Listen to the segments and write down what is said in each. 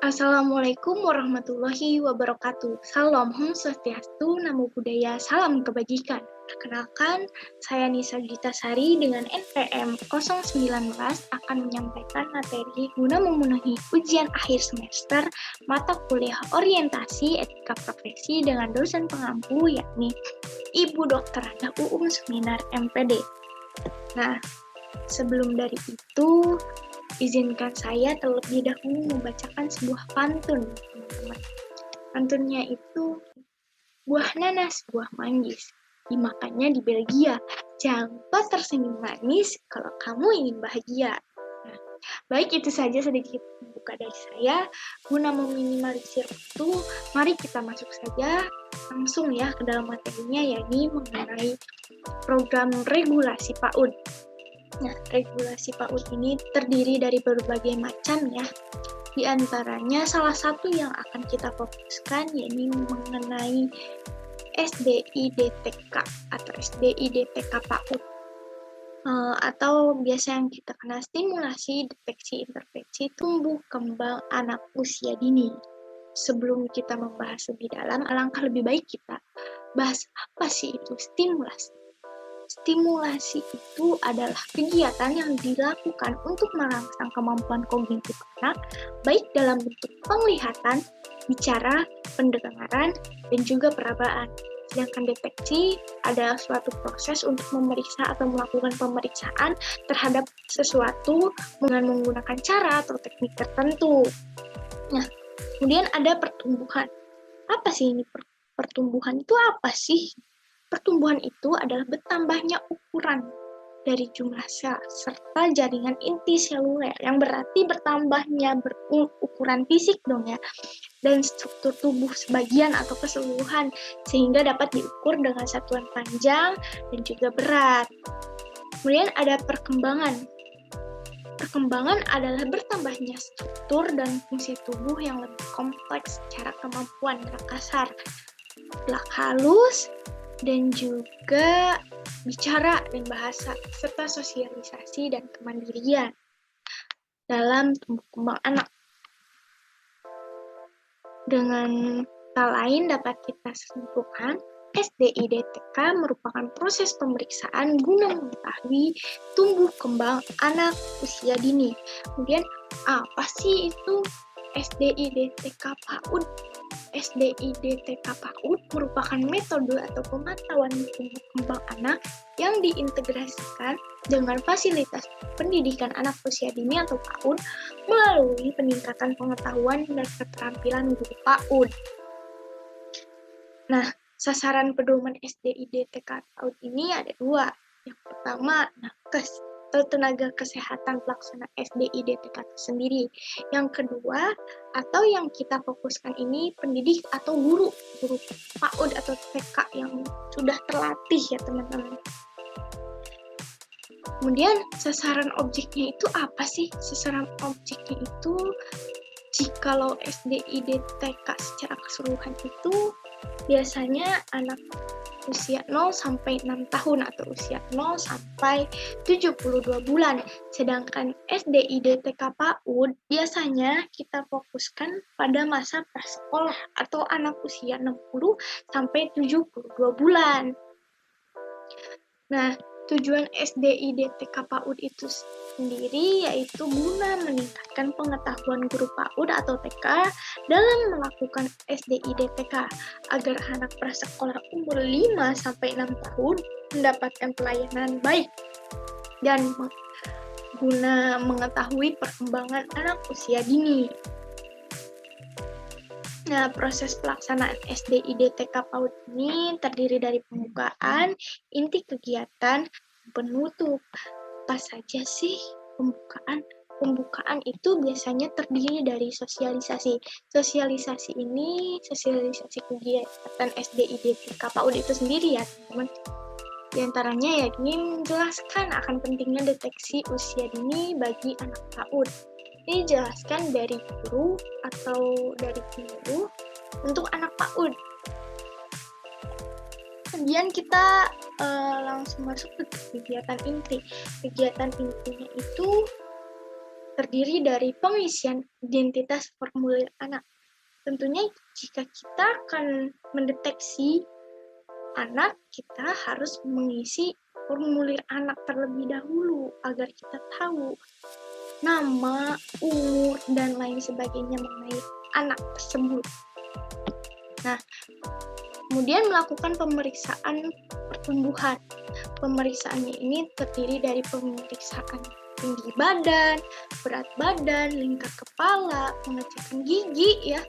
Assalamualaikum warahmatullahi wabarakatuh. Salam Om Swastiastu, Namo Buddhaya, salam kebajikan. Perkenalkan, saya Nisa Gita Sari dengan NPM 019 akan menyampaikan materi guna memenuhi ujian akhir semester mata kuliah orientasi etika profesi dengan dosen pengampu yakni Ibu Dr. Rana UUM Seminar MPD. Nah, sebelum dari itu, izinkan saya terlebih dahulu membacakan sebuah pantun, teman-teman. Pantunnya itu, buah nanas, buah manggis, dimakannya di Belgia. Jangan lupa tersenyum manis kalau kamu ingin bahagia. Nah, baik itu saja sedikit buka dari saya. Guna meminimalisir waktu, mari kita masuk saja langsung ya ke dalam materinya, yakni mengenai program regulasi PAUD. Nah, regulasi PAUD ini terdiri dari berbagai macam ya. Di antaranya salah satu yang akan kita fokuskan yakni mengenai SDIDTK atau SDIDTK PAUD. Atau biasa yang kita kenal stimulasi, deteksi, intervensi tumbuh kembang anak usia dini. Sebelum kita membahas lebih dalam, alangkah lebih baik kita bahas apa sih itu stimulasi. Stimulasi itu adalah kegiatan yang dilakukan untuk merangsang kemampuan kognitif anak, baik dalam bentuk penglihatan, bicara, pendengaran, dan juga perabaan. Sedangkan deteksi adalah suatu proses untuk memeriksa atau melakukan pemeriksaan terhadap sesuatu dengan menggunakan cara atau teknik tertentu. Nah, kemudian ada pertumbuhan. Apa sih ini pertumbuhan itu apa sih? Pertumbuhan itu adalah bertambahnya ukuran dari jumlah sel serta jaringan inti seluler, yang berarti bertambahnya ukuran fisik dong ya, dan struktur tubuh sebagian atau keseluruhan, sehingga dapat diukur dengan satuan panjang dan juga berat. Kemudian ada perkembangan. Perkembangan adalah bertambahnya struktur dan fungsi tubuh yang lebih kompleks secara kemampuan gerak kasar, gerak halus, dan juga bicara dan bahasa, serta sosialisasi dan kemandirian dalam tumbuh kembang anak. Dengan kata lain dapat kita simpulkan, SDIDTK merupakan proses pemeriksaan guna mengetahui tumbuh kembang anak usia dini. Kemudian apa sih itu SDIDTK PAUD? SDIDTK PAUD merupakan metode atau pemantauan tumbuh kembang anak yang diintegrasikan dengan fasilitas pendidikan anak usia dini atau PAUD melalui peningkatan pengetahuan dan keterampilan guru PAUD. Nah, sasaran pedoman SDIDTK PAUD ini ada dua. Yang pertama, nakes atau tenaga kesehatan pelaksana SDIDTK itu sendiri. Yang kedua, atau yang kita fokuskan ini pendidik atau guru PAUD atau TK yang sudah terlatih ya teman-teman. Kemudian sasaran objeknya itu apa sih? Sasaran objeknya itu jikalau SDIDTK secara keseluruhan itu biasanya anak usia 0 sampai 6 tahun atau usia 0 sampai 72 bulan. Sedangkan SDIDTK PAUD biasanya kita fokuskan pada masa prasekolah atau anak usia 60 sampai 72 bulan. Nah, tujuan SDIDTK PAUD itu sendiri yaitu guna meningkatkan pengetahuan guru PAUD atau TK dalam melakukan SDIDTK agar anak prasekolah umur 5 sampai 6 tahun mendapatkan pelayanan baik dan guna mengetahui perkembangan anak usia dini. Nah, proses pelaksanaan SDIDTK PAUD ini terdiri dari pembukaan, inti kegiatan, penutup. Apa saja sih pembukaan? Pembukaan itu biasanya terdiri dari sosialisasi. Sosialisasi kegiatan SDIDTK PAUD itu sendiri ya, teman-teman. Di antaranya yakni menjelaskan akan pentingnya deteksi usia dini bagi anak PAUD. Ini dijelaskan dari guru atau dari guru untuk anak PAUD. Kemudian kita langsung masuk ke kegiatan inti. Kegiatan intinya itu terdiri dari pengisian identitas formulir anak. Tentunya jika kita akan mendeteksi anak, kita harus mengisi formulir anak terlebih dahulu agar kita tahu nama, umur, dan lain sebagainya mengenai anak tersebut. Nah, kemudian melakukan pemeriksaan pertumbuhan. Pemeriksaannya ini terdiri dari pemeriksaan tinggi badan, berat badan, lingkar kepala, pengecekan gigi, ya,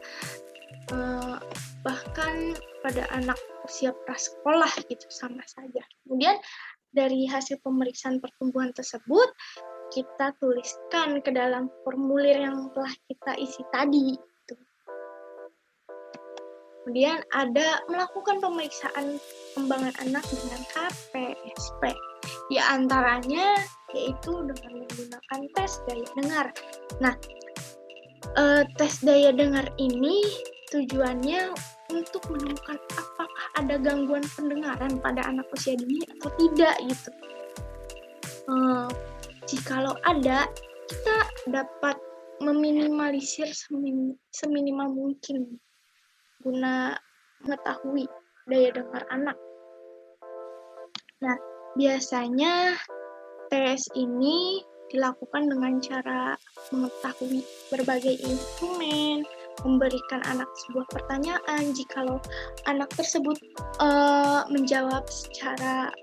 bahkan pada anak usia prasekolah gitu sama saja. Kemudian dari hasil pemeriksaan pertumbuhan tersebut, kita tuliskan ke dalam formulir yang telah kita isi tadi. Kemudian ada melakukan pemeriksaan perkembangan anak dengan KPSP. Di antaranya yaitu dengan menggunakan tes daya dengar. Nah, tes daya dengar ini tujuannya untuk menemukan apakah ada gangguan pendengaran pada anak usia dini atau tidak gitu. Jikalau ada, kita dapat meminimalisir seminimal mungkin guna mengetahui daya dengar anak. Nah, biasanya tes ini dilakukan dengan cara mengetahui berbagai instrumen, memberikan anak sebuah pertanyaan. Jikalau anak tersebut menjawab secara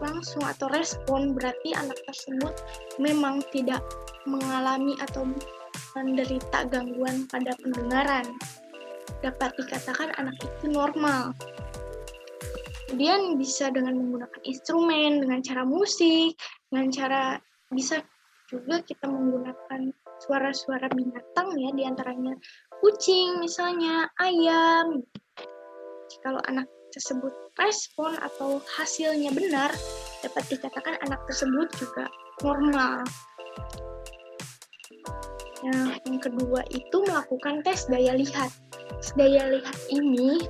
langsung atau respon, berarti anak tersebut memang tidak mengalami atau menderita gangguan pada pendengaran. Dapat dikatakan anak itu normal. Kemudian bisa dengan menggunakan instrumen, dengan cara musik, dengan cara bisa juga kita menggunakan suara-suara binatang, ya, diantaranya kucing misalnya, ayam. Kalau anak tersebut respon atau hasilnya benar, dapat dikatakan anak tersebut juga normal. Yang kedua itu melakukan tes daya lihat. Tes daya lihat ini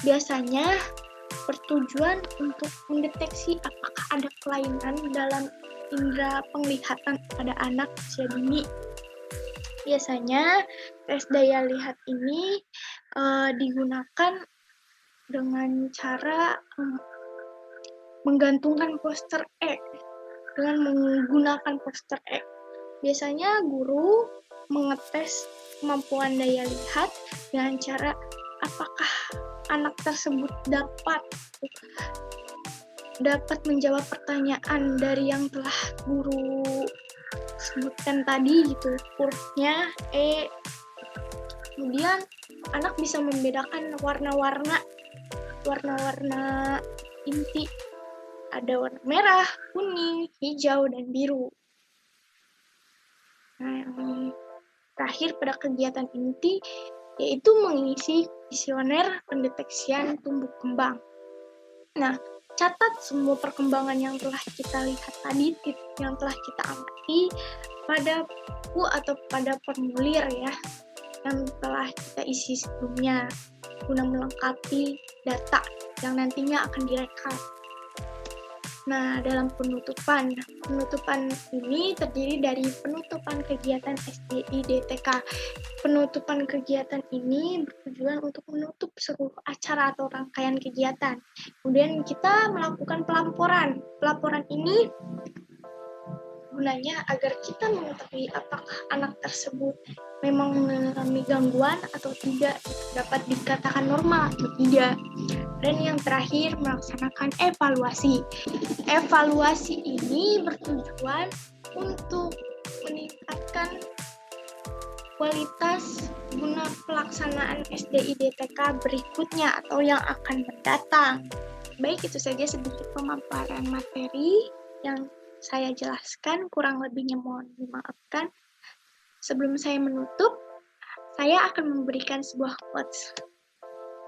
biasanya bertujuan untuk mendeteksi apakah ada kelainan dalam indera penglihatan pada anak usia dini. Biasanya tes daya lihat ini digunakan dengan cara menggantungkan poster E. Dengan menggunakan poster E, biasanya guru mengetes kemampuan daya lihat dengan cara apakah anak tersebut dapat menjawab pertanyaan dari yang telah guru sebutkan tadi gitu, hurufnya E. Kemudian anak bisa membedakan warna-warna inti. Ada warna merah, kuning, hijau, dan biru. Nah, yang terakhir pada kegiatan inti yaitu mengisi kuesioner pendeteksian tumbuh kembang. Nah, catat semua perkembangan yang telah kita lihat tadi, yang telah kita amati pada buku atau pada formulir, ya, yang telah kita isi sebelumnya guna melengkapi data yang nantinya akan direkap. Nah, dalam penutupan ini terdiri dari penutupan kegiatan SDI DTK. Penutupan kegiatan ini bertujuan untuk menutup seluruh acara atau rangkaian kegiatan. Kemudian kita melakukan pelaporan. Pelaporan ini gunanya agar kita mengetahui apakah anak tersebut memang mengalami gangguan atau tidak, dapat dikatakan normal atau tidak. Dan yang terakhir, melaksanakan evaluasi. Evaluasi ini bertujuan untuk meningkatkan kualitas guna pelaksanaan SDI DTK berikutnya atau yang akan mendatang. Baik, itu saja sedikit pemaparan materi yang saya jelaskan, kurang lebihnya mohon dimaafkan. Sebelum saya menutup, saya akan memberikan sebuah quotes.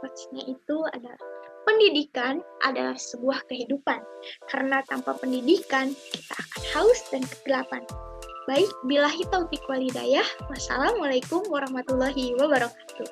Quotes-nya itu adalah, pendidikan adalah sebuah kehidupan, karena tanpa pendidikan kita akan haus dan kegelapan. Baik, billahi taufiq wal hidayah. Wassalamualaikum warahmatullahi wabarakatuh.